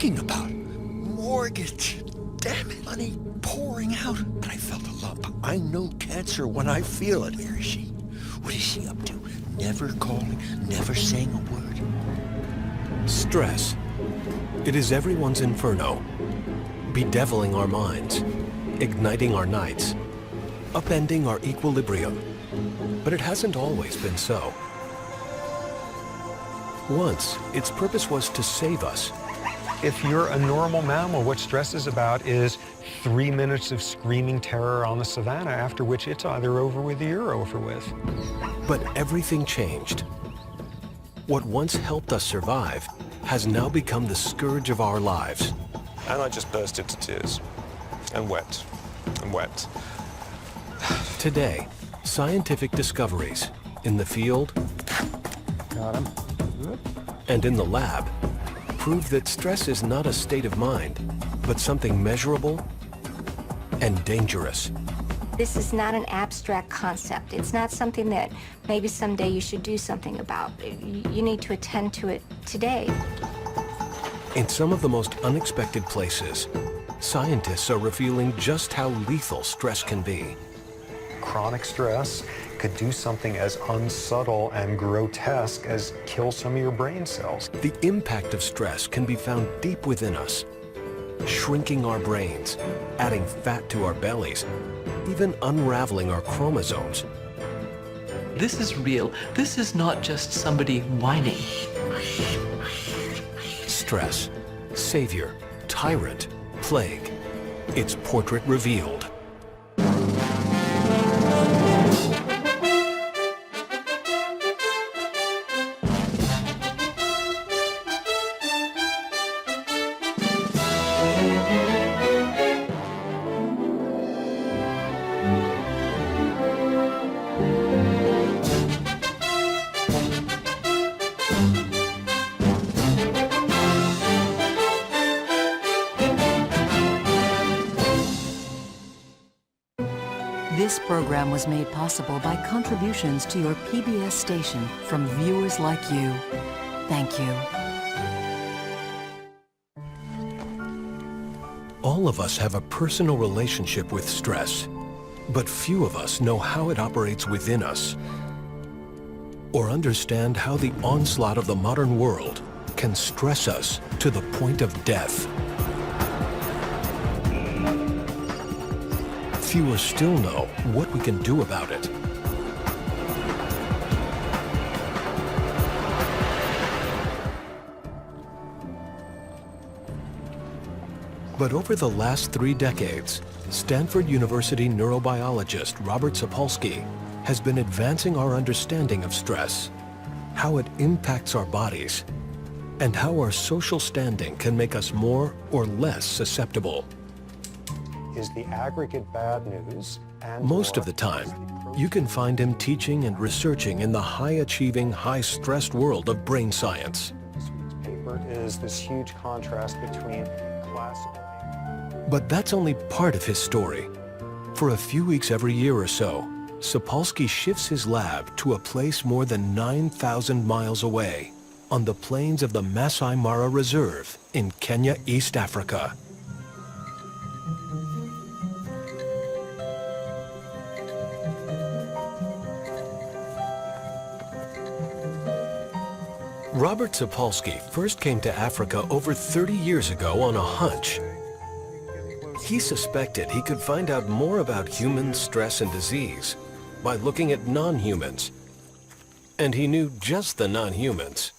thinking about? Mortgage. Damn it. Money pouring out. And I felt a lump. I know cancer when I feel it. Where is she? What is she up to? Never calling, never saying a word. Stress. It is everyone's inferno, bedeviling our minds, igniting our nights, upending our equilibrium. But it hasn't always been so. Once, its purpose was to save us. If you're a normal mammal, what stress is about is 3 minutes of screaming terror on the savannah, after which it's either over with or you're over with. But everything changed. What once helped us survive has now become the scourge of our lives. And I just burst into tears and wept and wept. Today, scientific discoveries in the field Got him. and in the lab prove that stress is not a state of mind, but something measurable and dangerous. This is not an abstract concept. It's not something that maybe someday you should do something about. You need to attend to it today. In some of the most unexpected places, scientists are revealing just how lethal stress can be. Chronic stress could do something as unsubtle and grotesque as kill some of your brain cells. The impact of stress can be found deep within us, shrinking our brains, adding fat to our bellies, even unraveling our chromosomes. This is real. This is not just somebody whining. Stress, savior, tyrant, plague. Its portrait revealed. This program was made possible by contributions to your PBS station from viewers like you. Thank you. All of us have a personal relationship with stress, but few of us know how it operates within us, or understand how the onslaught of the modern world can stress us to the point of death. Fewer still know what we can do about it. But over the last 3 decades, Stanford University neurobiologist Robert Sapolsky has been advancing our understanding of stress, how it impacts our bodies, and how our social standing can make us more or less susceptible. Is the aggregate bad news and Most of the time, you can find him teaching and researching in the high-achieving, high-stressed world of brain science. This week's paper is this huge contrast between classical. But that's only part of his story. For a few weeks every year or so, Sapolsky shifts his lab to a place more than 9,000 miles away on the plains of the Masai Mara Reserve in Kenya, East Africa. Robert Sapolsky first came to Africa over 30 years ago on a hunch. He suspected he could find out more about human stress and disease by looking at non-humans. And he knew just the non-humans.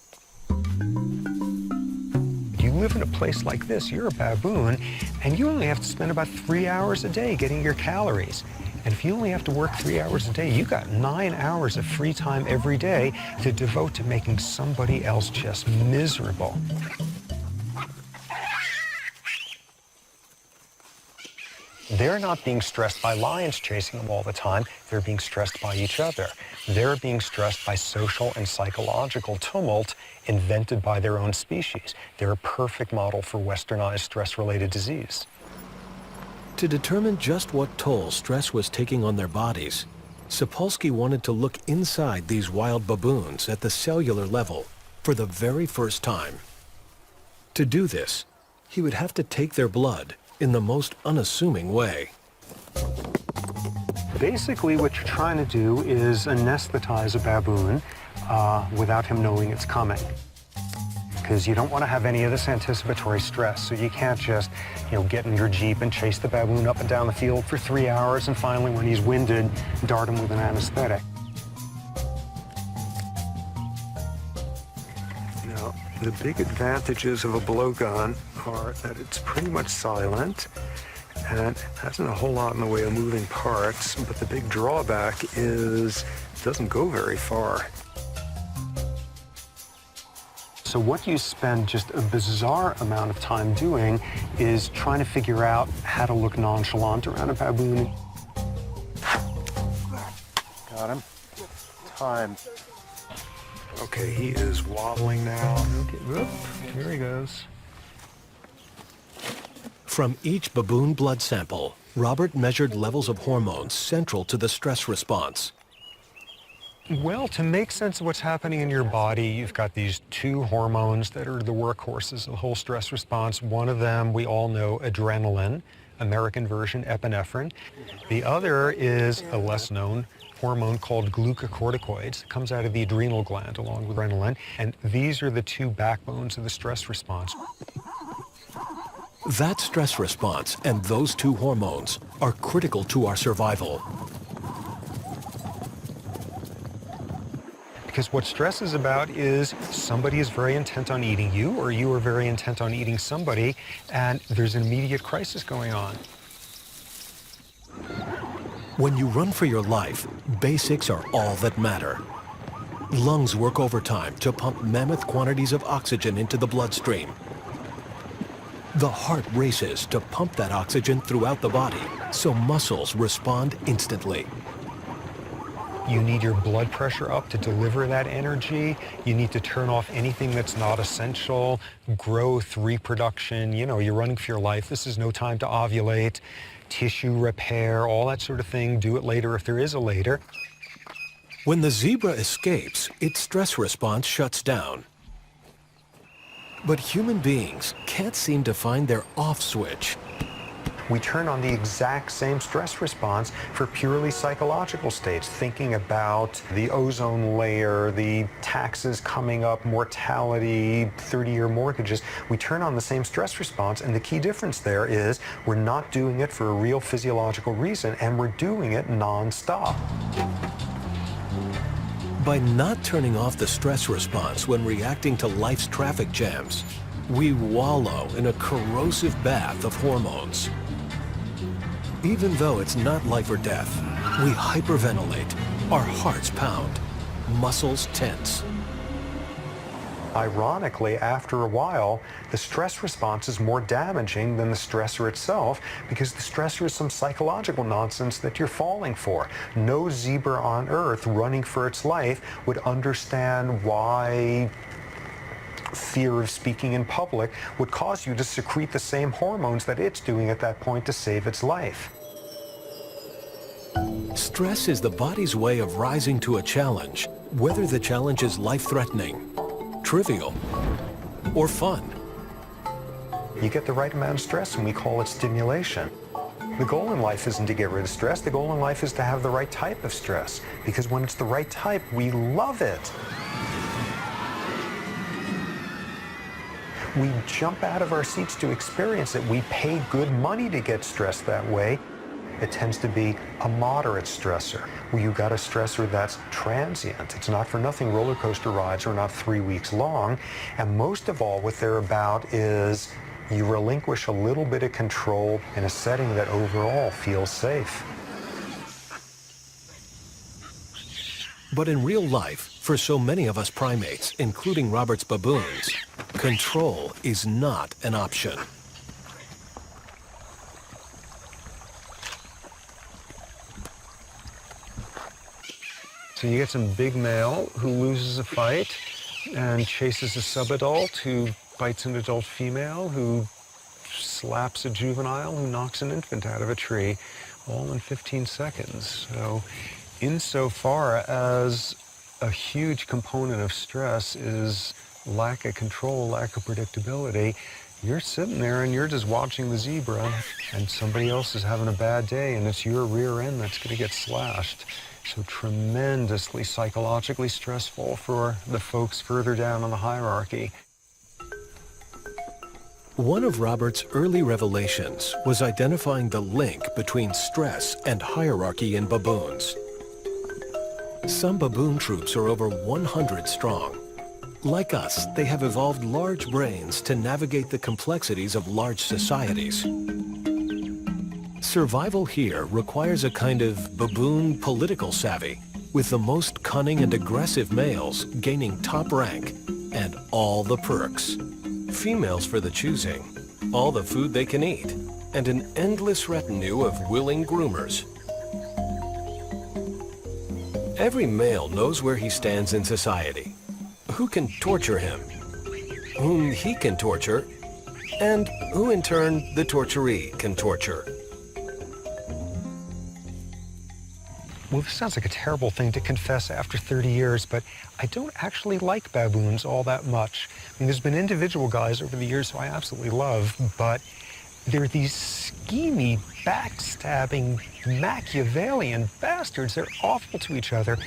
You live in a place like this, you're a baboon, and you only have to spend about 3 hours a day getting your calories. And if you only have to work 3 hours a day, you got 9 hours of free time every day to devote to making somebody else just miserable. They're not being stressed by lions chasing them all the time. They're being stressed by each other. They're being stressed by social and psychological tumult invented by their own species. They're a perfect model for westernized stress-related disease. To determine just what toll stress was taking on their bodies, Sapolsky wanted to look inside these wild baboons at the cellular level for the very first time. To do this, he would have to take their blood in the most unassuming way. Basically, what you're trying to do is anesthetize a baboon without him knowing it's coming. Because you don't want to have any of this anticipatory stress. So you can't just, get in your Jeep and chase the baboon up and down the field for 3 hours and finally, when he's winded, dart him with an anesthetic. Now, the big advantages of a blowgun are that it's pretty much silent and hasn't a whole lot in the way of moving parts, but the big drawback is it doesn't go very far. So what you spend just a bizarre amount of time doing is trying to figure out how to look nonchalant around a baboon. Got him. Time. Okay, he is wobbling now. Okay, whoop, here he goes. From each baboon blood sample, Robert measured levels of hormones central to the stress response. Well, to make sense of what's happening in your body, you've got these two hormones that are the workhorses of the whole stress response. One of them, we all know, adrenaline, American version epinephrine. The other is a less known hormone called glucocorticoids. It comes out of the adrenal gland along with adrenaline, and these are the two backbones of the stress response. That stress response and those two hormones are critical to our survival. Because what stress is about is somebody is very intent on eating you, or you are very intent on eating somebody, and there's an immediate crisis going on. When you run for your life, basics are all that matter. Lungs work overtime to pump mammoth quantities of oxygen into the bloodstream. The heart races to pump that oxygen throughout the body, so muscles respond instantly. You need your blood pressure up to deliver that energy. You need to turn off anything that's not essential. Growth, reproduction, you're running for your life. This is no time to ovulate. Tissue repair, all that sort of thing. Do it later if there is a later. When the zebra escapes, its stress response shuts down. But human beings can't seem to find their off switch. We turn on the exact same stress response for purely psychological states, thinking about the ozone layer, the taxes coming up, mortality, 30-year mortgages. We turn on the same stress response, and the key difference there is we're not doing it for a real physiological reason, and we're doing it nonstop. By not turning off the stress response when reacting to life's traffic jams, we wallow in a corrosive bath of hormones. Even though it's not life or death, we hyperventilate, our hearts pound, muscles tense. Ironically, after a while, the stress response is more damaging than the stressor itself, because the stressor is some psychological nonsense that you're falling for. No zebra on Earth running for its life would understand why fear of speaking in public would cause you to secrete the same hormones that it's doing at that point to save its life. Stress is the body's way of rising to a challenge, whether the challenge is life-threatening, trivial, or fun. You get the right amount of stress and we call it stimulation. The goal in life isn't to get rid of stress. The goal in life is to have the right type of stress, because when it's the right type, we love it. We jump out of our seats to experience it. We pay good money to get stressed that way. It tends to be a moderate stressor, where you got a stressor that's transient. It's not for nothing roller coaster rides are not 3 weeks long. And most of all, what they're about is you relinquish a little bit of control in a setting that overall feels safe. But in real life, for so many of us primates, including Robert's baboons, control is not an option. So you get some big male who loses a fight and chases a subadult who bites an adult female, who slaps a juvenile, who knocks an infant out of a tree, all in 15 seconds. So insofar as a huge component of stress is lack of control, lack of predictability, You're sitting there and you're just watching the zebra, and somebody else is having a bad day, and it's your rear end that's going to get slashed. So tremendously psychologically stressful for the folks further down on the hierarchy. One of Robert's early revelations was identifying the link between stress and hierarchy in baboons. Some baboon troops are over 100 strong. Like us, they have evolved large brains to navigate the complexities of large societies. Survival here requires a kind of baboon political savvy, with the most cunning and aggressive males gaining top rank and all the perks. Females for the choosing, all the food they can eat, and an endless retinue of willing groomers. Every male knows where he stands in society, who can torture him, whom he can torture, and who in turn the torturee can torture. Well, this sounds like a terrible thing to confess after 30 years, but I don't actually like baboons all that much. I mean, there's been individual guys over the years who I absolutely love, but they're these schemy, backstabbing, Machiavellian bastards. They're awful to each other.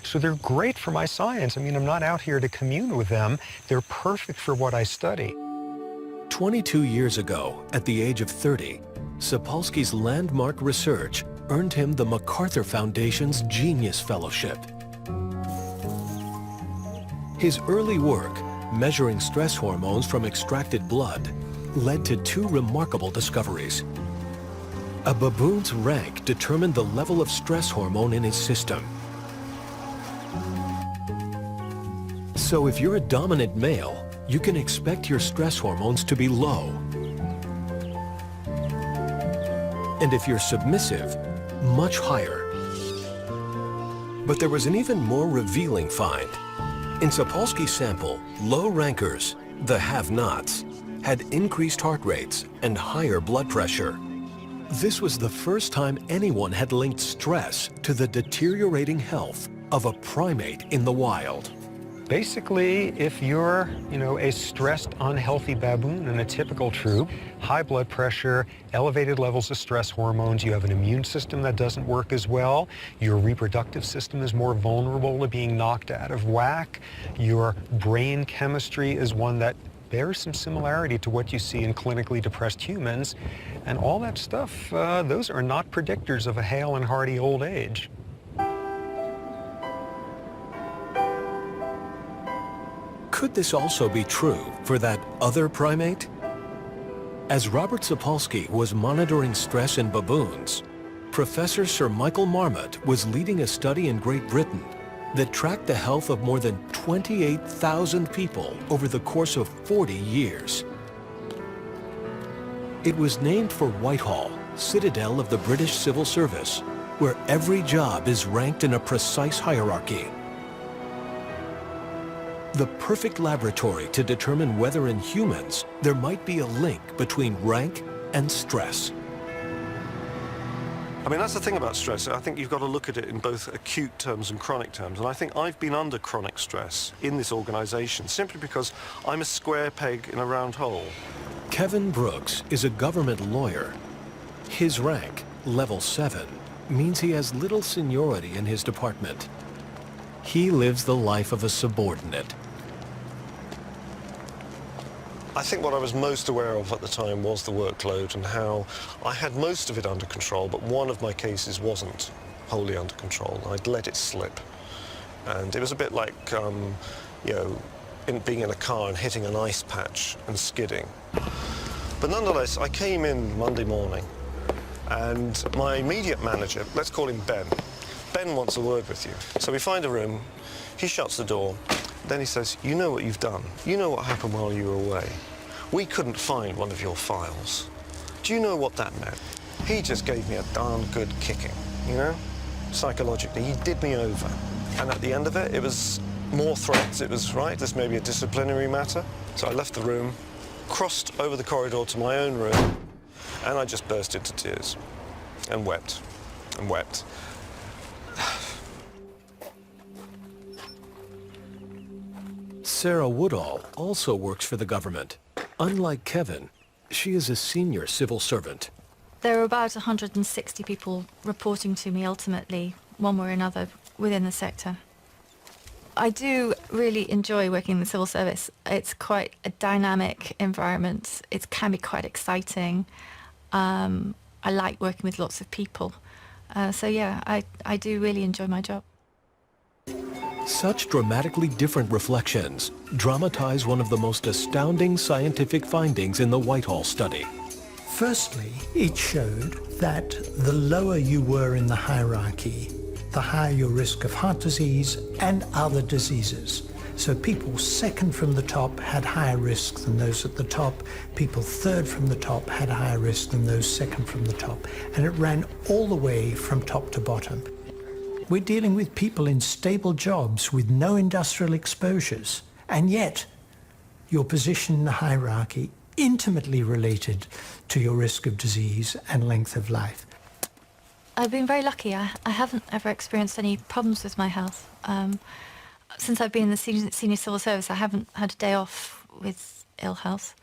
So they're great for my science. I mean, I'm not out here to commune with them. They're perfect for what I study. 22 years ago, at the age of 30, Sapolsky's landmark research earned him the MacArthur Foundation's Genius Fellowship. His early work, measuring stress hormones from extracted blood, led to two remarkable discoveries. A baboon's rank determined the level of stress hormone in his system. So if you're a dominant male, you can expect your stress hormones to be low. And if you're submissive, much higher. But there was an even more revealing find. In Sapolsky's sample, low rankers, the have-nots, had increased heart rates and higher blood pressure. This was the first time anyone had linked stress to the deteriorating health of a primate in the wild. Basically, if you're, a stressed, unhealthy baboon in a typical troop, high blood pressure, elevated levels of stress hormones, you have an immune system that doesn't work as well, your reproductive system is more vulnerable to being knocked out of whack, your brain chemistry is one that bears some similarity to what you see in clinically depressed humans, and all that stuff, those are not predictors of a hale and hearty old age. Could this also be true for that other primate? As Robert Sapolsky was monitoring stress in baboons, Professor Sir Michael Marmot was leading a study in Great Britain that tracked the health of more than 28,000 people over the course of 40 years. It was named for Whitehall, citadel of the British Civil Service, where every job is ranked in a precise hierarchy. The perfect laboratory to determine whether in humans there might be a link between rank and stress. I mean, that's the thing about stress. I think you've got to look at it in both acute terms and chronic terms. And I think I've been under chronic stress in this organization simply because I'm a square peg in a round hole. Kevin Brooks is a government lawyer. His rank, level 7, means he has little seniority in his department. He lives the life of a subordinate. I think what I was most aware of at the time was the workload and how I had most of it under control, but one of my cases wasn't wholly under control. I'd let it slip. And it was a bit like, being in a car and hitting an ice patch and skidding. But nonetheless, I came in Monday morning, and my immediate manager, let's call him Ben, Ben wants a word with you. So we find a room, he shuts the door, then he says, you know what you've done. You know what happened while you were away. We couldn't find one of your files. Do you know what that meant? He just gave me a darn good kicking, psychologically. He did me over. And at the end of it, it was more threats. It was, right, this may be a disciplinary matter. So I left the room, crossed over the corridor to my own room, and I just burst into tears and wept and wept. Sarah Woodall also works for the government. Unlike Kevin, she is a senior civil servant. There are about 160 people reporting to me ultimately, one way or another, within the sector. I do really enjoy working in the civil service. It's quite a dynamic environment. It can be quite exciting. I like working with lots of people. So yeah, I do really enjoy my job. Such dramatically different reflections dramatize one of the most astounding scientific findings in the Whitehall study. Firstly, it showed that the lower you were in the hierarchy, the higher your risk of heart disease and other diseases. So people second from the top had higher risk than those at the top. People third from the top had higher risk than those second from the top. And it ran all the way from top to bottom. We're dealing with people in stable jobs with no industrial exposures. And yet, your position in the hierarchy intimately related to your risk of disease and length of life. I've been very lucky. I haven't ever experienced any problems with my health. Since I've been in the senior civil service, I haven't had a day off with ill health.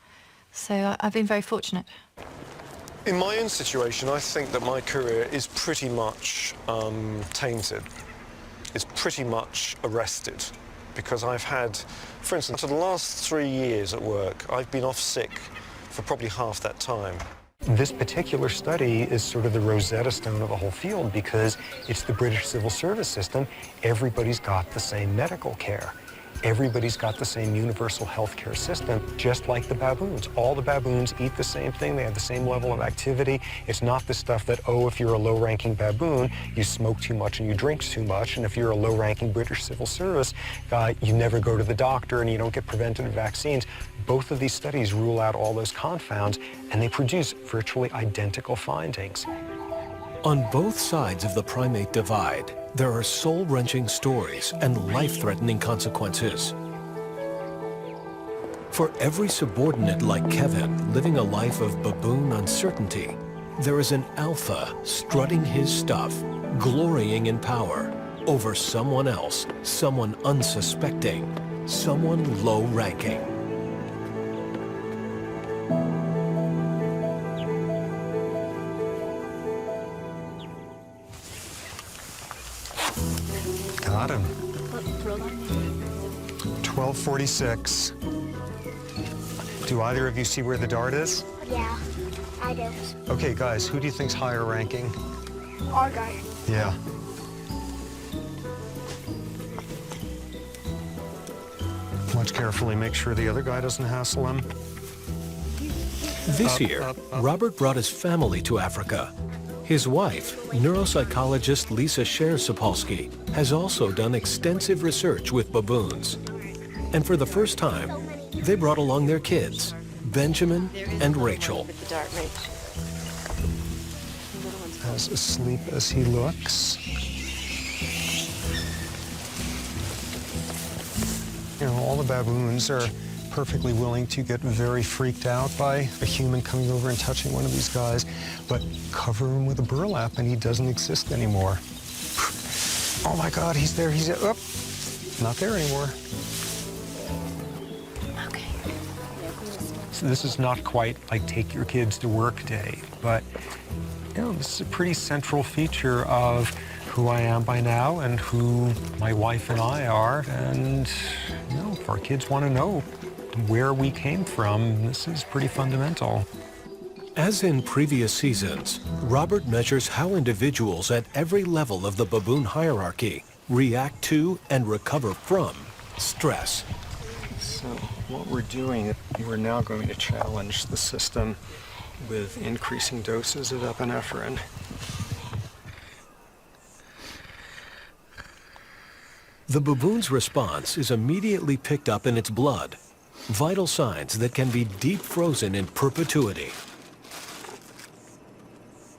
So I've been very fortunate. In my own situation, I think that my career is pretty much tainted. It's pretty much arrested because I've had, for instance, for the last 3 years at work, I've been off sick for probably half that time. This particular study is sort of the Rosetta Stone of the whole field because it's the British civil service system. Everybody's got the same medical care. Everybody's got the same universal health care system, just like the baboons. All the baboons eat the same thing. They have the same level of activity. It's not the stuff that, oh, if you're a low-ranking baboon, you smoke too much and you drink too much. And if you're a low-ranking British civil service guy, you never go to the doctor and you don't get preventative vaccines. Both of these studies rule out all those confounds, and they produce virtually identical findings. On both sides of the primate divide, there are soul-wrenching stories and life-threatening consequences. For every subordinate like Kevin living a life of baboon uncertainty, there is an alpha strutting his stuff, glorying in power over someone else, someone unsuspecting, someone low-ranking. Got him. 1246. Do either of you see where the dart is? Yeah, I do. Okay, guys, who do you think's higher ranking? Our guy. Yeah. Watch carefully, make sure the other guy doesn't hassle him. This year, Robert brought his family to Africa. His wife, neuropsychologist Lisa Scher-Sapolsky, has also done extensive research with baboons. And for the first time, they brought along their kids, Benjamin and Rachel. As asleep as he looks. You know, all the baboons are perfectly willing to get very freaked out by a human coming over and touching one of these guys, but cover him with a burlap and he doesn't exist anymore. Oh my God, he's there, he's there. Oh, not there anymore. Okay. So this is not quite like take your kids to work day, but you know, this is a pretty central feature of who I am by now and who my wife and I are. And you know, if our kids want to know where we came from, this is pretty fundamental. As in previous seasons, Robert measures how individuals at every level of the baboon hierarchy react to and recover from stress. So what we're doing, we're now going to challenge the system with increasing doses of epinephrine. The baboon's response is immediately picked up in its blood, vital signs that can be deep frozen in perpetuity.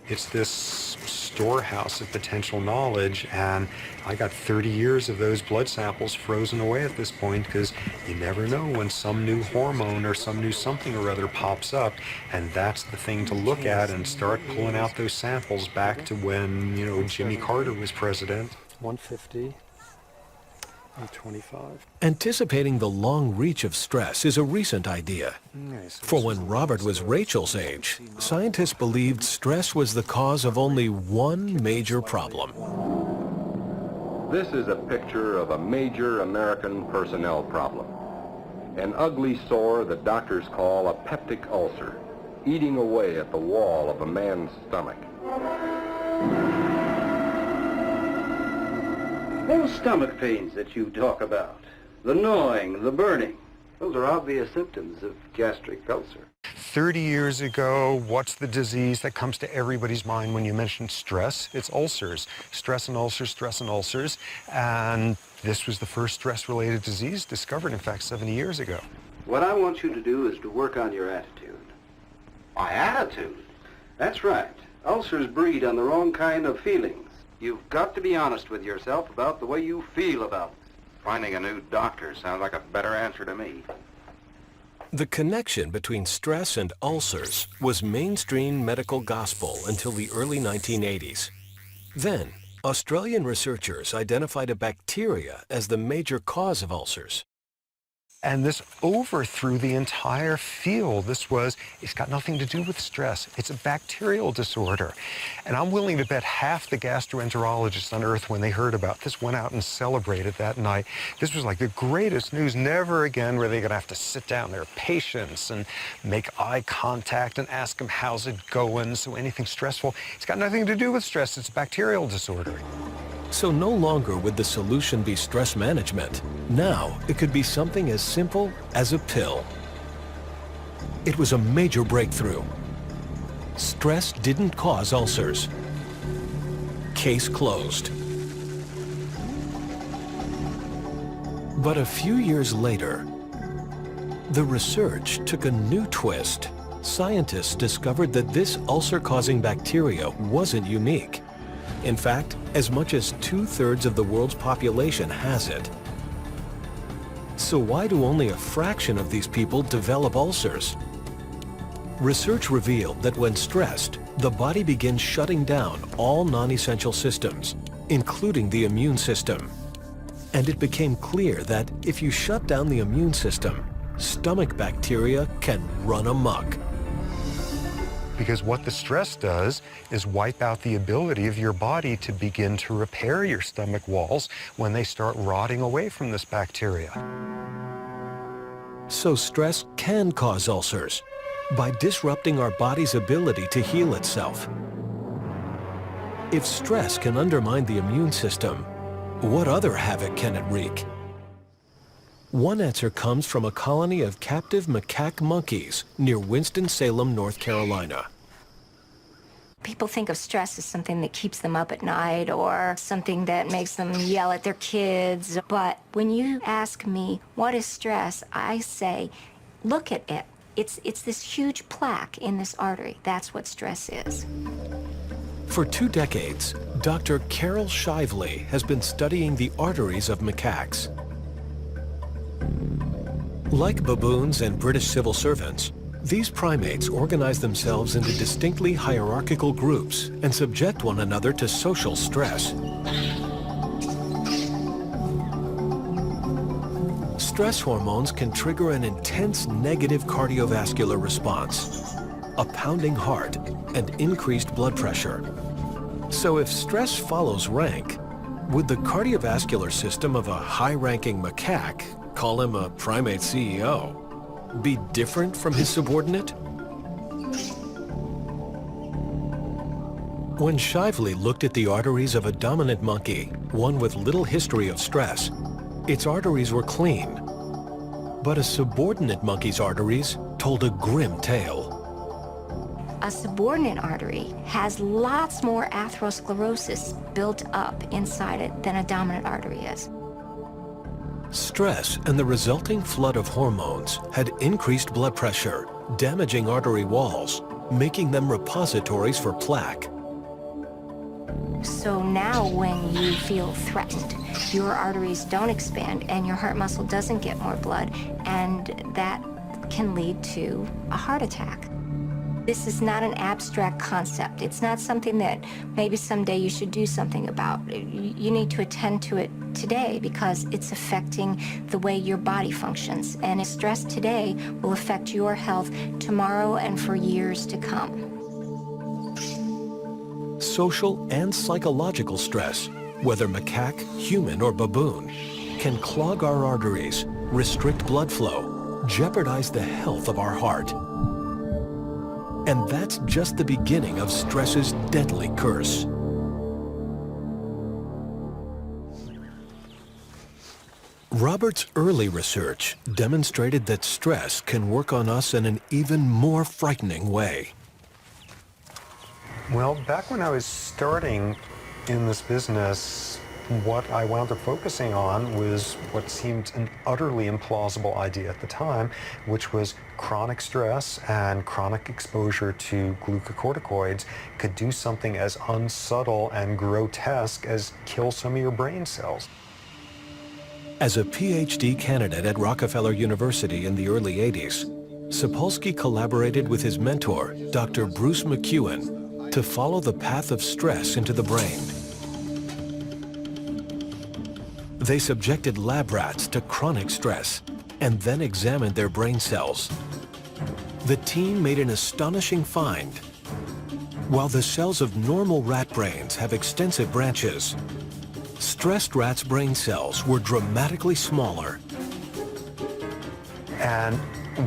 It's this storehouse of potential knowledge, and I got 30 years of those blood samples frozen away at this point because you never know when some new hormone or some new something or other pops up, and that's the thing to look at and start pulling out those samples back to when, you know, Jimmy Carter was president. 150. I'm 25. Anticipating the long reach of stress is a recent idea. For when Robert was Rachel's age, scientists believed stress was the cause of only one major problem. This is a picture of a major American personnel problem. An ugly sore that doctors call a peptic ulcer, eating away at the wall of a man's stomach. Those stomach pains that you talk about, the gnawing, the burning, those are obvious symptoms of gastric ulcer. 30 years ago, what's the disease that comes to everybody's mind when you mention stress? It's ulcers. Stress and ulcers, stress and ulcers. And this was the first stress-related disease discovered, in fact, 70 years ago. What I want you to do is to work on your attitude. My attitude? That's right. Ulcers breed on the wrong kind of feelings. You've got to be honest with yourself about the way you feel about it. Finding a new doctor sounds like a better answer to me. The connection between stress and ulcers was mainstream medical gospel until the early 1980s. Then, Australian researchers identified a bacteria as the major cause of ulcers. And this overthrew the entire field. It's got nothing to do with stress. It's a bacterial disorder. And I'm willing to bet half the gastroenterologists on earth, when they heard about this, went out and celebrated that night. This was like the greatest news. Never again were they going to have to sit down their patients and make eye contact and ask them, how's it going? So anything stressful, it's got nothing to do with stress. It's a bacterial disorder. So no longer would the solution be stress management. Now, it could be something as simple as a pill. It was a major breakthrough. Stress didn't cause ulcers. Case closed. But a few years later, the research took a new twist. Scientists discovered that this ulcer-causing bacteria wasn't unique. In fact, as much as 2/3 of the world's population has it. So why do only a fraction of these people develop ulcers? Research revealed that when stressed, the body begins shutting down all non-essential systems, including the immune system. And it became clear that if you shut down the immune system, stomach bacteria can run amok. Because what the stress does is wipe out the ability of your body to begin to repair your stomach walls when they start rotting away from this bacteria. So stress can cause ulcers by disrupting our body's ability to heal itself. If stress can undermine the immune system, what other havoc can it wreak? One answer comes from a colony of captive macaque monkeys near Winston-Salem, North Carolina. People think of stress as something that keeps them up at night or something that makes them yell at their kids. But when you ask me, what is stress? I say, look at it. It's this huge plaque in this artery. That's what stress is. For 2 decades, Dr. Carol Shively has been studying the arteries of macaques. Like baboons and British civil servants, these primates organize themselves into distinctly hierarchical groups and subject one another to social stress. Stress hormones can trigger an intense negative cardiovascular response, a pounding heart, and increased blood pressure. So if stress follows rank, would the cardiovascular system of a high-ranking macaque, call him a primate CEO, be different from his subordinate? When Shively looked at the arteries of a dominant monkey, one with little history of stress, its arteries were clean. But a subordinate monkey's arteries told a grim tale. A subordinate artery has lots more atherosclerosis built up inside it than a dominant artery is. Stress and the resulting flood of hormones had increased blood pressure, damaging artery walls, making them repositories for plaque. So now when you feel threatened, your arteries don't expand and your heart muscle doesn't get more blood, and that can lead to a heart attack. This is not an abstract concept. It's not something that maybe someday you should do something about. You need to attend to it today because it's affecting the way your body functions. And stress today will affect your health tomorrow and for years to come. Social and psychological stress, whether macaque, human, or baboon, can clog our arteries, restrict blood flow, jeopardize the health of our heart. And that's just the beginning of stress's deadly curse. Robert's early research demonstrated that stress can work on us in an even more frightening way. Well, back when I was starting in this business, what I wound up focusing on was what seemed an utterly implausible idea at the time, which was chronic stress and chronic exposure to glucocorticoids could do something as unsubtle and grotesque as kill some of your brain cells. As a PhD candidate at Rockefeller University in the early 80s, Sapolsky collaborated with his mentor, Dr. Bruce McEwen, to follow the path of stress into the brain. They subjected lab rats to chronic stress and then examined their brain cells. The team made an astonishing find. While the cells of normal rat brains have extensive branches, stressed rats' brain cells were dramatically smaller. And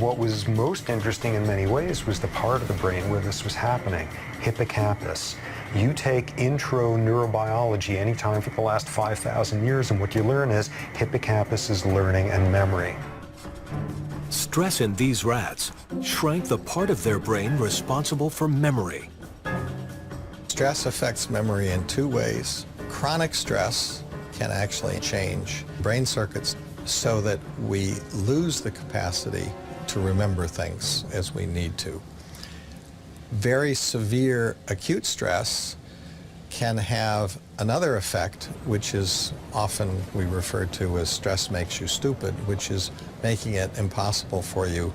what was most interesting in many ways was the part of the brain where this was happening, hippocampus. You take intro neurobiology anytime for the last 5,000 years, and what you learn is hippocampus is learning and memory. Stress in these rats shrank the part of their brain responsible for memory. Stress affects memory in two ways. Chronic stress can actually change brain circuits so that we lose the capacity to remember things as we need to. Very severe acute stress can have another effect, which is often we refer to as stress makes you stupid, which is making it impossible for you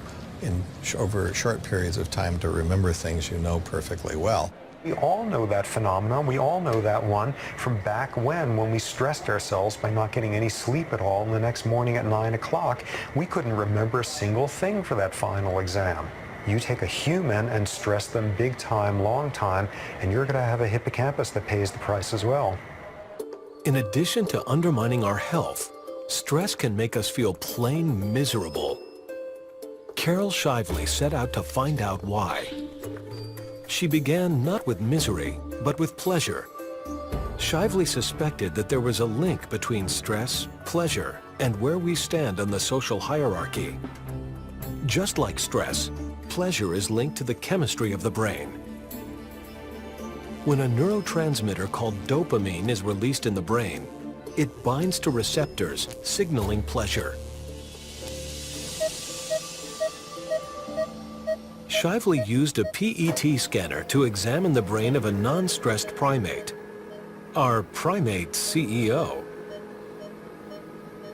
over short periods of time to remember things you know perfectly well. We all know that phenomenon. We all know that one from back when we stressed ourselves by not getting any sleep at all, and the next morning at 9 o'clock, we couldn't remember a single thing for that final exam. You take a human and stress them big time, long time, and you're going to have a hippocampus that pays the price as well. In addition to undermining our health, stress can make us feel plain miserable. Carol Shively set out to find out why. She began not with misery, but with pleasure. Shively suspected that there was a link between stress, pleasure, and where we stand on the social hierarchy. Just like stress, pleasure is linked to the chemistry of the brain. When a neurotransmitter called dopamine is released in the brain, it binds to receptors signaling pleasure. Shively used a PET scanner to examine the brain of a non-stressed primate, our primate CEO.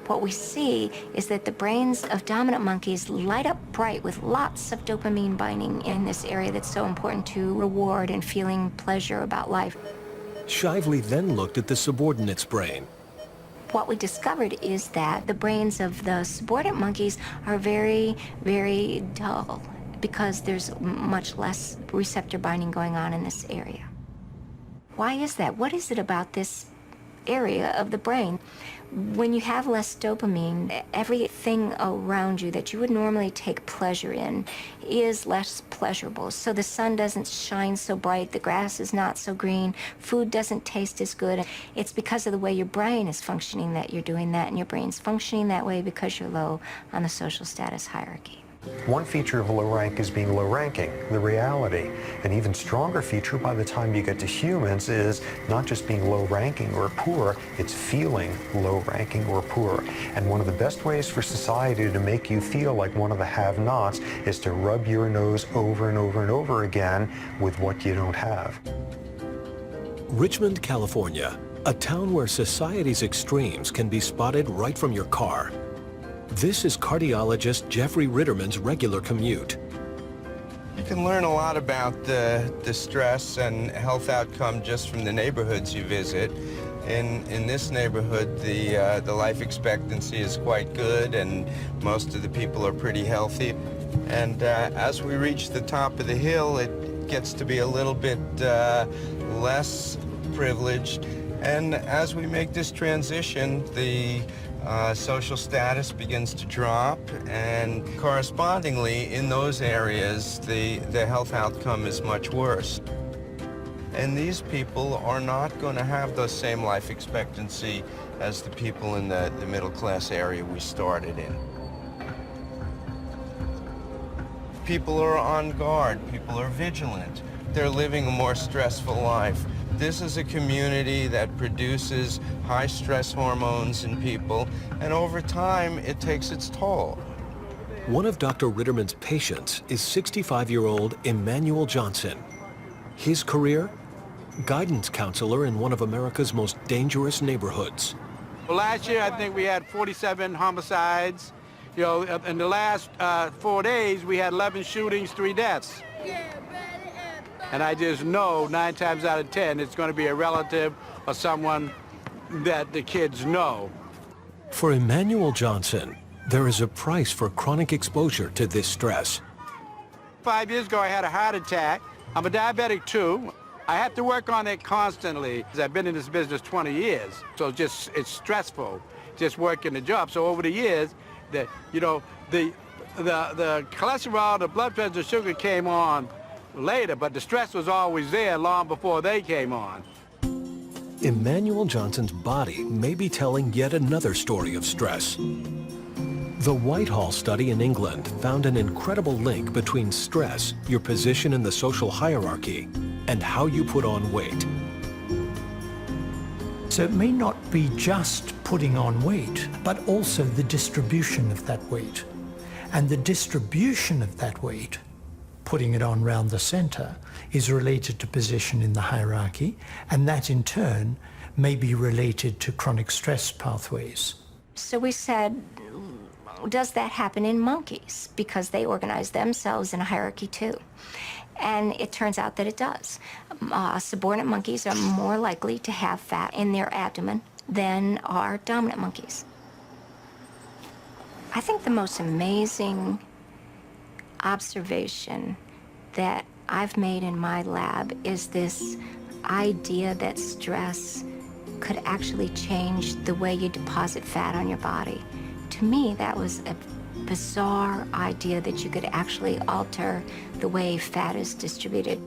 What we see is that the brains of dominant monkeys light up bright with lots of dopamine binding in this area that's so important to reward and feeling pleasure about life. Shively then looked at the subordinate's brain. What we discovered is that the brains of the subordinate monkeys are very, very dull because there's much less receptor binding going on in this area. Why is that? What is it about this area of the brain? When you have less dopamine, everything around you that you would normally take pleasure in is less pleasurable. So the sun doesn't shine so bright, the grass is not so green, food doesn't taste as good. It's because of the way your brain is functioning that you're doing that, and your brain's functioning that way because you're low on the social status hierarchy. One feature of low rank is being low ranking, the reality. An even stronger feature by the time you get to humans is not just being low ranking or poor, it's feeling low ranking or poor. And one of the best ways for society to make you feel like one of the have-nots is to rub your nose over and over and over again with what you don't have. Richmond, California, a town where society's extremes can be spotted right from your car. This is cardiologist Jeffrey Ritterman's regular commute. You can learn a lot about the stress and health outcome just from the neighborhoods you visit. In this neighborhood, the life expectancy is quite good, and most of the people are pretty healthy. And as we reach the top of the hill, it gets to be a little bit less privileged. And as we make this transition, the social status begins to drop, and correspondingly, in those areas, the health outcome is much worse. And these people are not going to have the same life expectancy as the people in the middle-class area we started in. People are on guard, people are vigilant. They're living a more stressful life. This is a community that produces high stress hormones in people, and over time, it takes its toll. One of Dr. Ritterman's patients is 65-year-old Emmanuel Johnson. His career? Guidance counselor in one of America's most dangerous neighborhoods. Well, last year, I think we had 47 homicides. You know, in the last 4 days, we had 11 shootings, 3 deaths. And I just know 9 times out of 10, it's going to be a relative or someone that the kids know. For Emmanuel Johnson, there is a price for chronic exposure to this stress. 5 years ago, I had a heart attack. I'm a diabetic too. I have to work on it constantly. I've been in this business 20 years, so it's stressful, just working the job. So over the years, the cholesterol, the blood pressure, the sugar came on later, but the stress was always there long before they came on. Emmanuel Johnson's body may be telling yet another story of stress. The Whitehall study in England found an incredible link between stress, your position in the social hierarchy, and how you put on weight. So it may not be just putting on weight, but also the distribution of that weight. And the distribution of that weight, putting it on round the center, is related to position in the hierarchy, and that in turn may be related to chronic stress pathways. So we said, does that happen in monkeys? Because they organize themselves in a hierarchy too. And it turns out that it does. Subordinate monkeys are more likely to have fat in their abdomen than are dominant monkeys. I think the most amazing observation that I've made in my lab is this idea that stress could actually change the way you deposit fat on your body. To me, that was a bizarre idea that you could actually alter the way fat is distributed.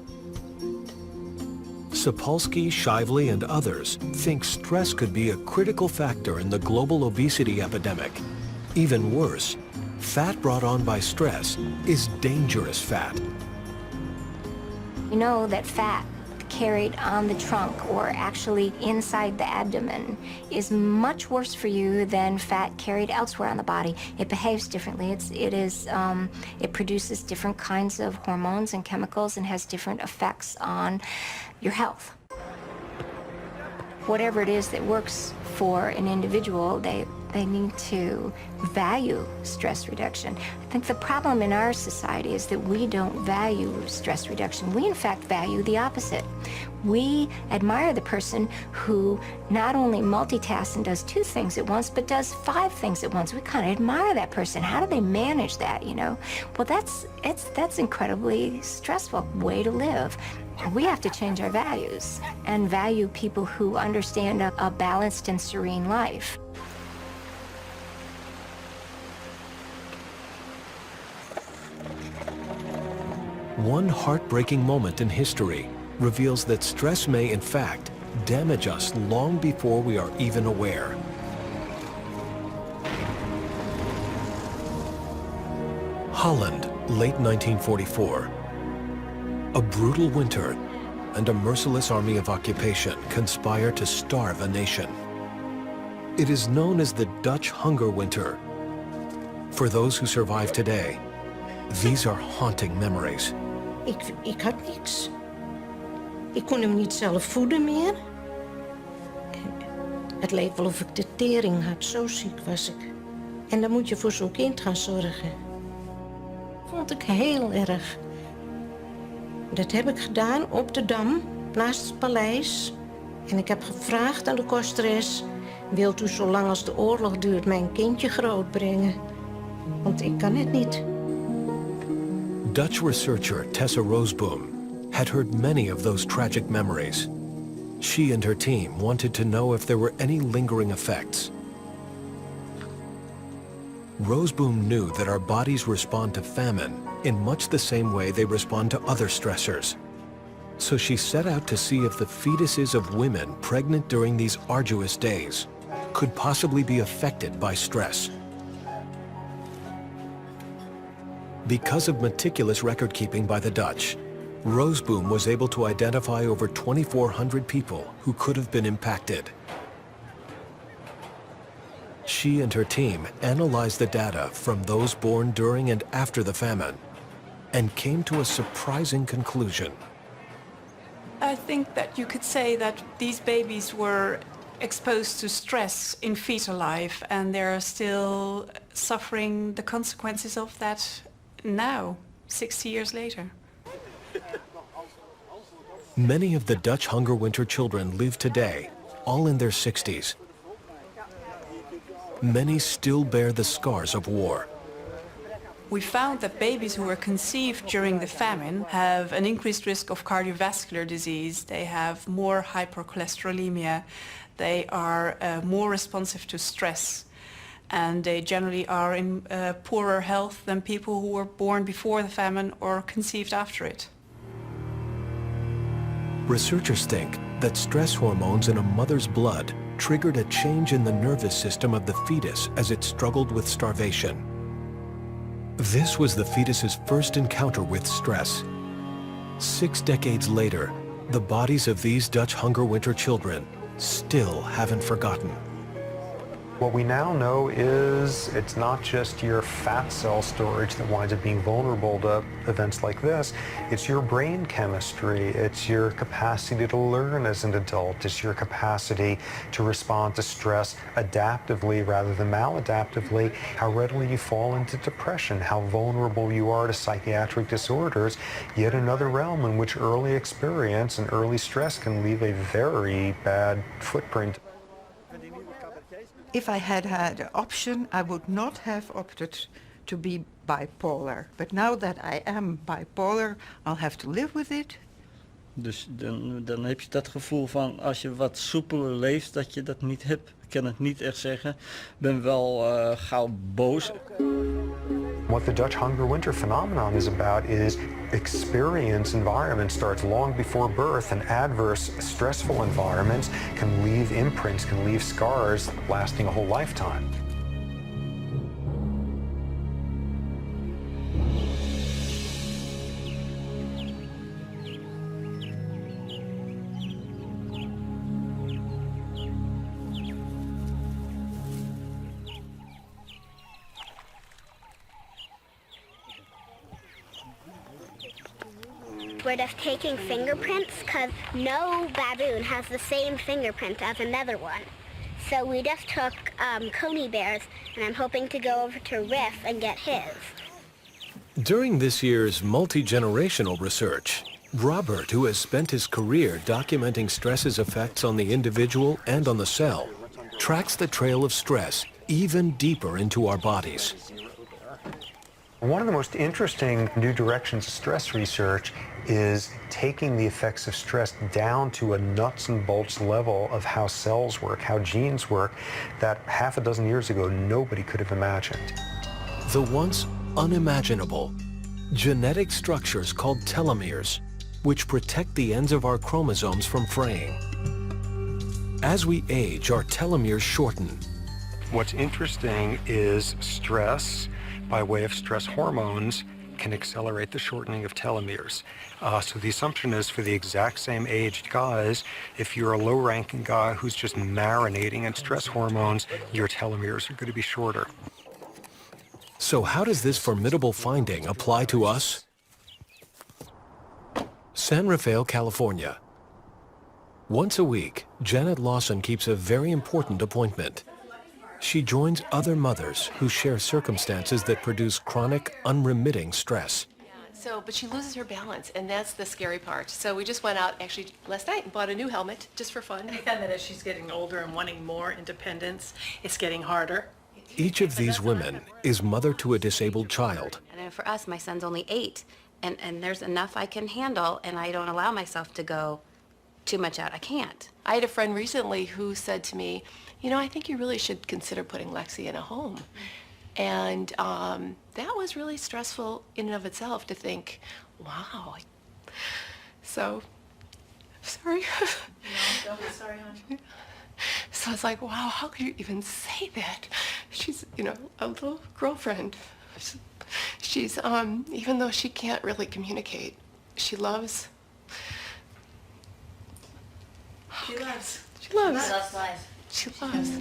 Sapolsky, Shively, and others think stress could be a critical factor in the global obesity epidemic. Even worse, fat brought on by stress is dangerous fat. You know that fat carried on the trunk or actually inside the abdomen is much worse for you than fat carried elsewhere on the body. It behaves differently. It produces different kinds of hormones and chemicals and has different effects on your health. Whatever it is that works for an individual, they need to value stress reduction. I think the problem in our society is that we don't value stress reduction. We, in fact, value the opposite. We admire the person who not only multitasks and does 2 things at once, but does 5 things at once. We kind of admire that person. How do they manage that, you know? Well, that's incredibly stressful way to live. We have to change our values and value people who understand a balanced and serene life. One heartbreaking moment in history reveals that stress may, in fact, damage us long before we are even aware. Holland, late 1944. A brutal winter and a merciless army of occupation conspire to starve a nation. It is known as the Dutch Hunger Winter. For those who survive today, these are haunting memories. Ik had niks. Ik kon hem niet zelf voeden meer. Het leek wel of ik de tering had, zo ziek was ik. En dan moet je voor zo'n kind gaan zorgen. Vond ik heel erg. Dat heb ik gedaan op de Dam, naast het paleis. En ik heb gevraagd aan de kosteres, wilt u zolang als de oorlog duurt mijn kindje grootbrengen? Want ik kan het niet. Dutch researcher Tessa Roseboom had heard many of those tragic memories. She and her team wanted to know if there were any lingering effects. Roseboom knew that our bodies respond to famine in much the same way they respond to other stressors. So she set out to see if the fetuses of women pregnant during these arduous days could possibly be affected by stress. Because of meticulous record-keeping by the Dutch, Roseboom was able to identify over 2,400 people who could have been impacted. She and her team analyzed the data from those born during and after the famine and came to a surprising conclusion. I think that you could say that these babies were exposed to stress in fetal life, and they're still suffering the consequences of that now, 60 years later. Many of the Dutch hunger winter children live today, all in their 60s. Many still bear the scars of war. We found that babies who were conceived during the famine have an increased risk of cardiovascular disease. They have more hypercholesterolemia. They are more responsive to stress. And they generally are in poorer health than people who were born before the famine or conceived after it. Researchers think that stress hormones in a mother's blood triggered a change in the nervous system of the fetus as it struggled with starvation. This was the fetus's first encounter with stress. 6 decades later, the bodies of these Dutch hunger winter children still haven't forgotten. What we now know is it's not just your fat cell storage that winds up being vulnerable to events like this. It's your brain chemistry. It's your capacity to learn as an adult. It's your capacity to respond to stress adaptively rather than maladaptively. How readily you fall into depression. How vulnerable you are to psychiatric disorders. Yet another realm in which early experience and early stress can leave a very bad footprint. If I had had an option, I would not have opted to be bipolar. But now that I am bipolar, I'll have to live with it. Dus dan heb je dat gevoel van als je wat soepeler leeft, dat je dat niet hebt. Ik kan het niet echt zeggen. Ik ben wel gauw boos. What the Dutch hunger winter phenomenon is about is experience environment starts long before birth, and adverse, stressful environments can leave imprints, can leave scars lasting a whole lifetime. We're just taking fingerprints because no baboon has the same fingerprint as another one. So we just took coney bears, and I'm hoping to go over to Riff and get his. During this year's multi-generational research, Robert, who has spent his career documenting stress's effects on the individual and on the cell, tracks the trail of stress even deeper into our bodies. One of the most interesting new directions of stress research is taking the effects of stress down to a nuts and bolts level of how cells work, how genes work, that half a dozen years ago nobody could have imagined. The once unimaginable, genetic structures called telomeres, which protect the ends of our chromosomes from fraying. As we age, our telomeres shorten. What's interesting is stress, by way of stress hormones, can accelerate the shortening of telomeres. So the assumption is for the exact same aged guys, if you're a low-ranking guy who's just marinating in stress hormones, your telomeres are going to be shorter. So how does this formidable finding apply to us? San Rafael, California. Once a week, Janet Lawson keeps a very important appointment. She joins other mothers who share circumstances that produce chronic, unremitting stress. So, but she loses her balance, and that's the scary part. So we just went out actually last night and bought a new helmet just for fun. And I found that as she's getting older and wanting more independence, it's getting harder. Each of these women is mother to a disabled child. And then for us, my son's only 8, and there's enough I can handle, and I don't allow myself to go too much out. I can't. I had a friend recently who said to me, you know, I think you really should consider putting Lexi in a home. And that was really stressful in and of itself to think, wow. So, sorry. No, don't be sorry, hon. So it's like, wow, how could you even say that? She's, you know, a little girlfriend. She's, even though she can't really communicate, she loves. She loves. She loves. She loves life. She loves.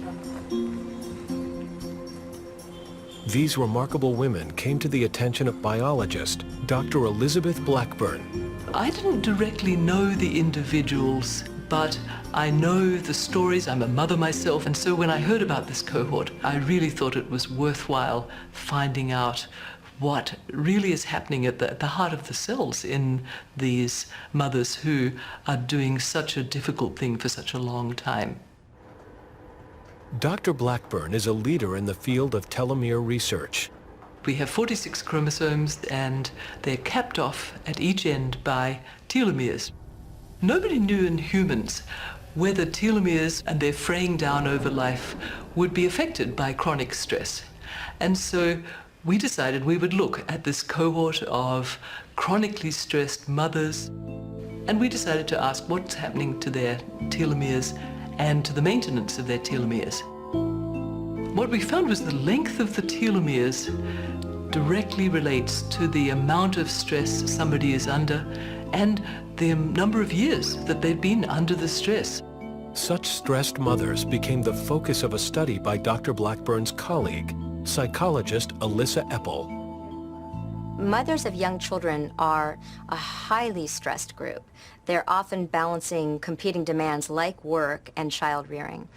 These remarkable women came to the attention of biologist Dr. Elizabeth Blackburn. I didn't directly know the individuals, but I know the stories. I'm a mother myself, and so when I heard about this cohort, I really thought it was worthwhile finding out what really is happening at the heart of the cells in these mothers who are doing such a difficult thing for such a long time. Dr. Blackburn is a leader in the field of telomere research. We have 46 chromosomes, and they're capped off at each end by telomeres. Nobody knew in humans whether telomeres and their fraying down over life would be affected by chronic stress. And so we decided we would look at this cohort of chronically stressed mothers, and we decided to ask what's happening to their telomeres and to the maintenance of their telomeres. What we found was the length of the telomeres directly relates to the amount of stress somebody is under and the number of years that they've been under the stress. Such stressed mothers became the focus of a study by Dr. Blackburn's colleague, psychologist Alyssa Eppel. Mothers of young children are a highly stressed group. They're often balancing competing demands like work and child rearing,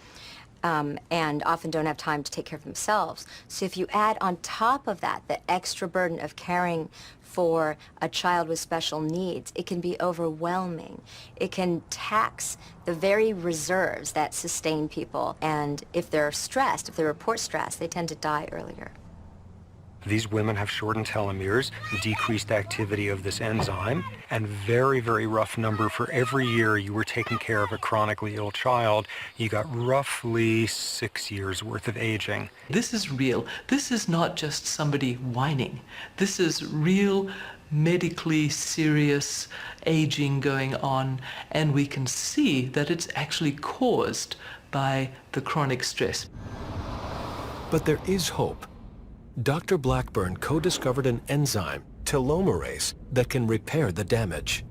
and often don't have time to take care of themselves. So if you add on top of that the extra burden of caring for a child with special needs, it can be overwhelming. It can tax the very reserves that sustain people. And if they're stressed, if they report stress, they tend to die earlier. These women have shortened telomeres, decreased activity of this enzyme, and very, very rough number for every year you were taking care of a chronically ill child, you got roughly 6 years worth of aging. This is real. This is not just somebody whining. This is real, medically serious aging going on, and we can see that it's actually caused by the chronic stress. But there is hope. Dr. Blackburn co-discovered an enzyme, telomerase, that can repair the damage.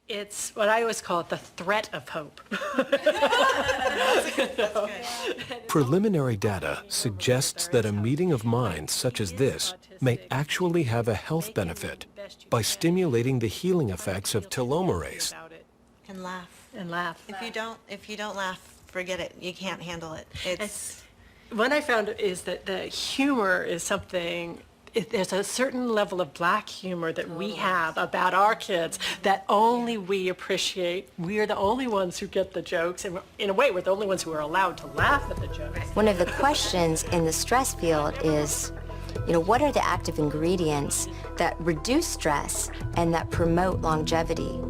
It's what I always call it, the threat of hope. Preliminary data suggests that a meeting of minds such as this may actually have a health benefit by stimulating the healing effects of telomerase. And laugh. And laugh. If you don't laugh, forget it. You can't handle it. What I found is that the humor is something, there's a certain level of black humor that we have about our kids that only we appreciate. We are the only ones who get the jokes, and in a way, we're the only ones who are allowed to laugh at the jokes. One of the questions in the stress field is, what are the active ingredients that reduce stress and that promote longevity?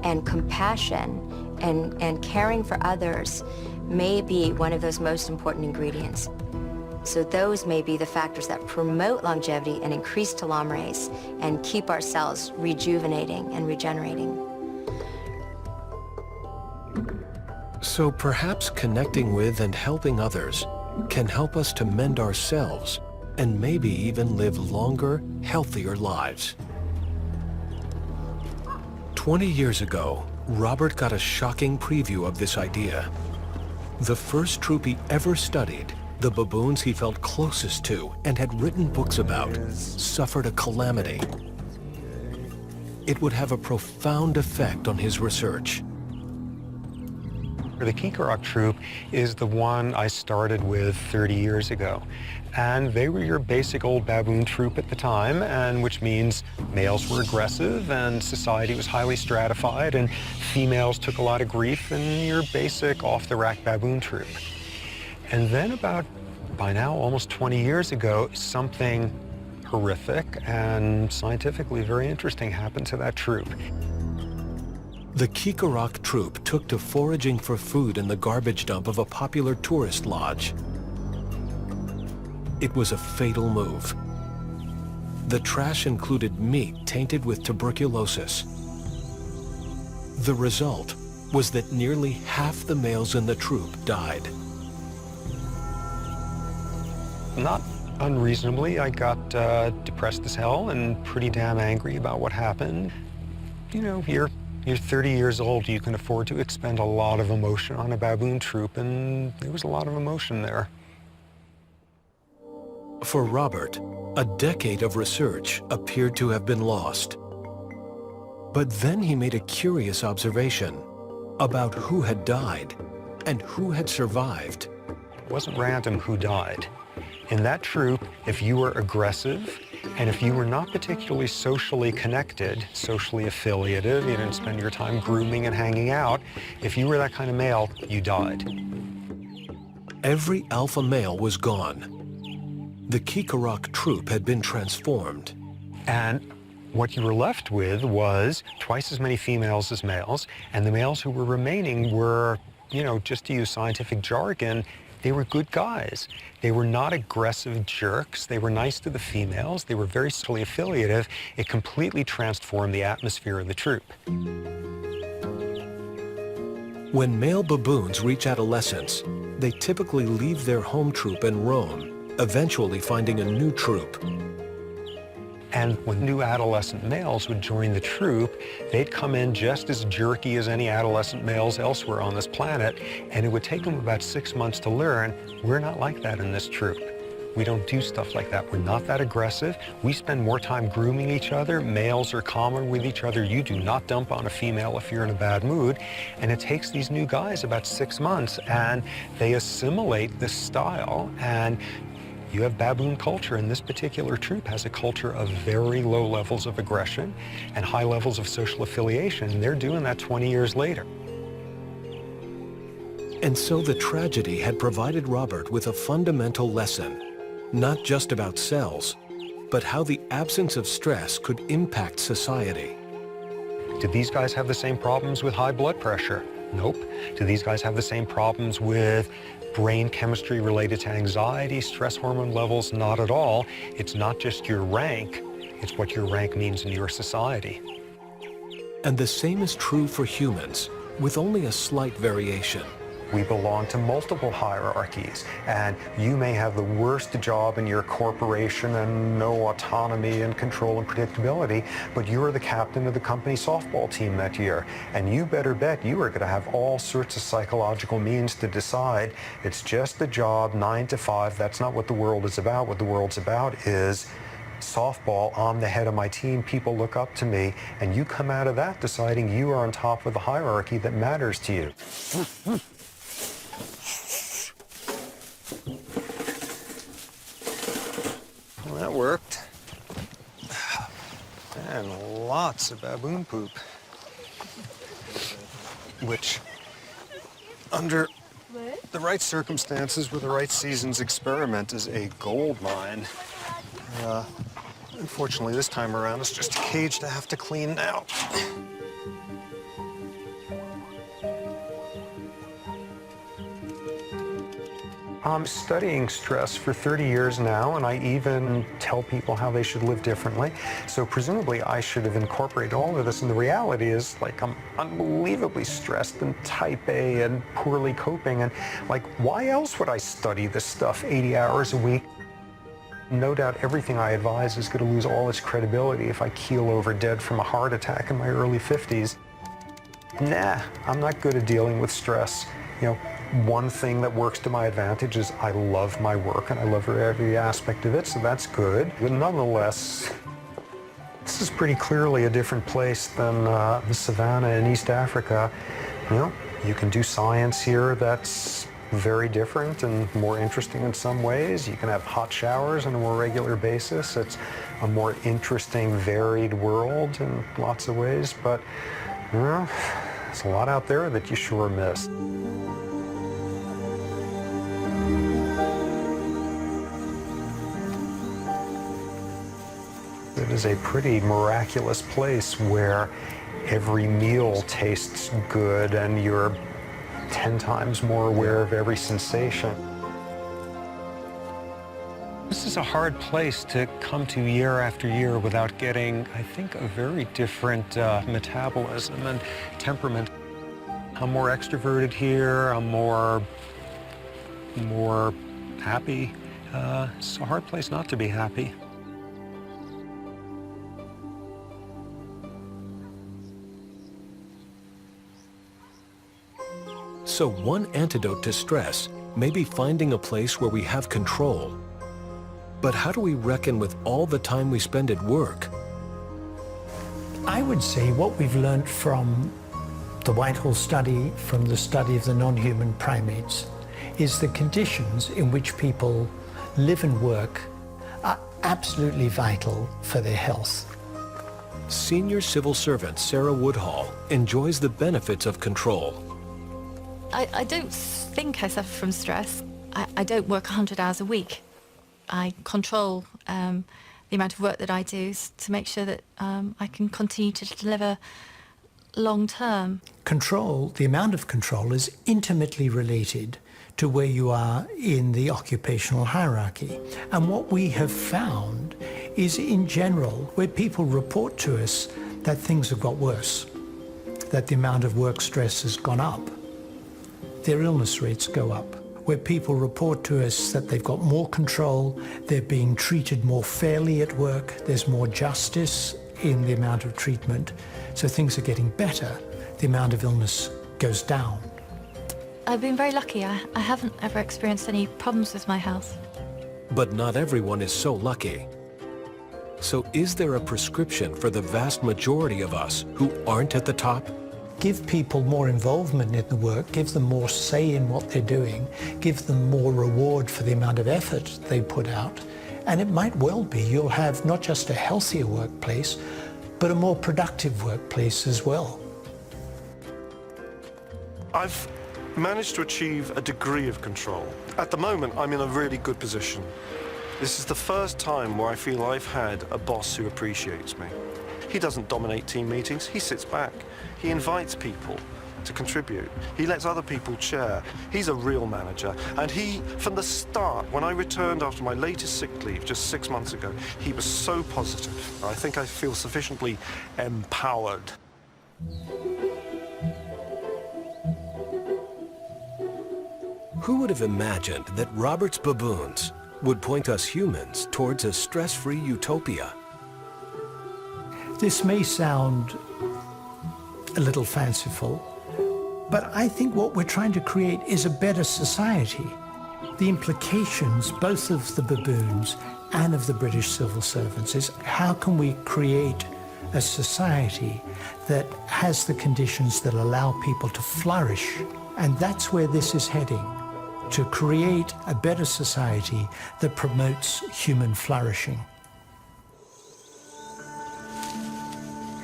And compassion and caring for others may be one of those most important ingredients. So those may be the factors that promote longevity and increase telomerase and keep our cells rejuvenating and regenerating. So perhaps connecting with and helping others can help us to mend ourselves and maybe even live longer, healthier lives. 20 years ago, Robert got a shocking preview of this idea. The first troop he ever studied, the baboons he felt closest to and had written books about, suffered a calamity. It would have a profound effect on his research. The Kikarok troupe is the one I started with 30 years ago. And they were your basic old baboon troupe at the time, and which means males were aggressive and society was highly stratified and females took a lot of grief, and your basic off-the-rack baboon troupe. And then about, by now, almost 20 years ago, something horrific and scientifically very interesting happened to that troupe. The Kikarok troupe took to foraging for food in the garbage dump of a popular tourist lodge. It was a fatal move. The trash included meat tainted with tuberculosis. The result was that nearly half the males in the troupe died. Not unreasonably, I got depressed as hell and pretty damn angry about what happened. You know, you're 30 years old, you can afford to expend a lot of emotion on a baboon troupe, and there was a lot of emotion there. For Robert, a decade of research appeared to have been lost. But then he made a curious observation about who had died and who had survived. It wasn't random who died. In that troupe, if you were aggressive, and if you were not particularly socially connected, socially affiliative, you didn't spend your time grooming and hanging out, if you were that kind of male, you died. Every alpha male was gone. The Kikarok troupe had been transformed. And what you were left with was twice as many females as males, and the males who were remaining were, you know, just to use scientific jargon, they were good guys. They were not aggressive jerks. They were nice to the females. They were very socially affiliative. It completely transformed the atmosphere of the troupe. When male baboons reach adolescence, they typically leave their home troop and roam, eventually finding a new troop. And when new adolescent males would join the troupe, they'd come in just as jerky as any adolescent males elsewhere on this planet, and it would take them about 6 months to learn, we're not like that in this troupe. We don't do stuff like that. We're not that aggressive. We spend more time grooming each other. Males are calmer with each other. You do not dump on a female if you're in a bad mood. And it takes these new guys about 6 months, and they assimilate this style. And you have baboon culture, and this particular troupe has a culture of very low levels of aggression and high levels of social affiliation, and they're doing that 20 years later. And so the tragedy had provided Robert with a fundamental lesson, not just about cells, but how the absence of stress could impact society. Do these guys have the same problems with high blood pressure? Nope. Do these guys have the same problems with brain chemistry related to anxiety, stress hormone levels? Not at all. It's not just your rank, it's what your rank means in your society. And the same is true for humans, with only a slight variation. We belong to multiple hierarchies, and you may have the worst job in your corporation and no autonomy and control and predictability, but you're the captain of the company softball team that year, and you better bet you are going to have all sorts of psychological means to decide it's just a job, 9 to 5, that's not what the world is about. What the world's about is softball, I'm the head of my team, people look up to me, and you come out of that deciding you are on top of the hierarchy that matters to you. Well, that worked. And lots of baboon poop. Which, under the right circumstances with the right season's experiment, is a gold mine. Unfortunately, this time around, it's just a cage to have to clean now. I'm studying stress for 30 years now, and I even tell people how they should live differently. So presumably I should have incorporated all of this, and the reality is, like, I'm unbelievably stressed and type A and poorly coping, and like, why else would I study this stuff 80 hours a week? No doubt everything I advise is going to lose all its credibility if I keel over dead from a heart attack in my early 50s. Nah, I'm not good at dealing with stress. You know, one thing that works to my advantage is I love my work and I love every aspect of it, so that's good. But nonetheless, this is pretty clearly a different place than the savannah in East Africa. You know, You can do science here that's very different and more interesting in some ways. You can have hot showers on a more regular basis. It's a more interesting, varied world in lots of ways, but well, there's a lot out there that you sure miss. It is a pretty miraculous place where every meal tastes good and you're 10 times more aware of every sensation. This is a hard place to come to year after year without getting, I think, a very different metabolism and temperament. I'm more extroverted here, I'm more happy. It's a hard place not to be happy. So one antidote to stress may be finding a place where we have control. But how do we reckon with all the time we spend at work? I would say what we've learned from the Whitehall study, from the study of the non-human primates, is the conditions in which people live and work are absolutely vital for their health. Senior civil servant Sarah Woodhall enjoys the benefits of control. I don't think I suffer from stress. I don't work 100 hours a week. I control the amount of work that I do to make sure that I can continue to deliver long term. Control, the amount of control, is intimately related to where you are in the occupational hierarchy. And what we have found is, in general, where people report to us that things have got worse, that the amount of work stress has gone up, their illness rates go up. Where people report to us that they've got more control, they're being treated more fairly at work, there's more justice in the amount of treatment, so things are getting better, the amount of illness goes down. I've been very lucky. I haven't ever experienced any problems with my health. But not everyone is so lucky. So is there a prescription for the vast majority of us who aren't at the top? Give people more involvement in the work, give them more say in what they're doing, give them more reward for the amount of effort they put out, and it might well be you'll have not just a healthier workplace, but a more productive workplace as well. I've managed to achieve a degree of control. At the moment, I'm in a really good position. This is the first time where I feel I've had a boss who appreciates me. He doesn't dominate team meetings, he sits back. He invites people to contribute. He lets other people chair. He's a real manager. And he, from the start, when I returned after my latest sick leave just 6 months ago, he was so positive. I think I feel sufficiently empowered. Who would have imagined that Robert's baboons would point us humans towards a stress-free utopia? This may sound a little fanciful, but I think what we're trying to create is a better society. The implications, both of the baboons and of the British civil servants, is how can we create a society that has the conditions that allow people to flourish? And that's where this is heading, to create a better society that promotes human flourishing.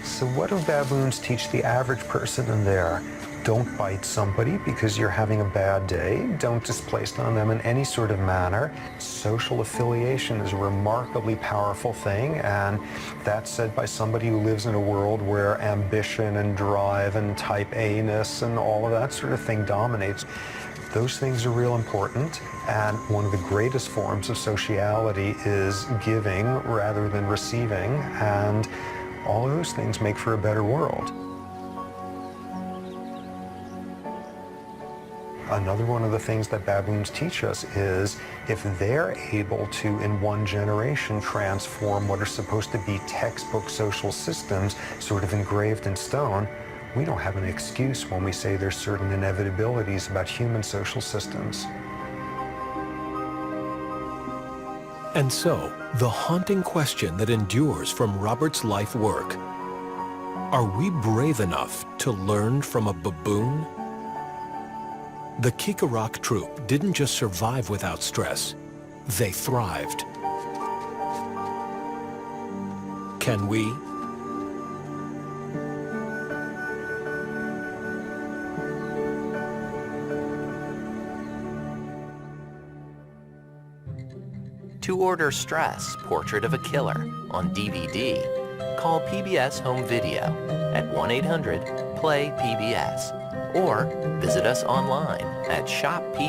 So what do baboons teach the average person in there? Don't bite somebody because you're having a bad day. Don't displace on them in any sort of manner. Social affiliation is a remarkably powerful thing, and that's said by somebody who lives in a world where ambition and drive and type A-ness and all of that sort of thing dominates. Those things are real important, and one of the greatest forms of sociality is giving rather than receiving, and all of those things make for a better world. Another one of the things that baboons teach us is if they're able to, in one generation, transform what are supposed to be textbook social systems sort of engraved in stone, we don't have an excuse when we say there's certain inevitabilities about human social systems. And so, the haunting question that endures from Robert's life work: are we brave enough to learn from a baboon? The Kikarock troupe didn't just survive without stress, they thrived. Can we? To order Stress, Portrait of a Killer on DVD, call PBS Home Video at 1-800-PLAY-PBS or visit us online at shoppbs.org.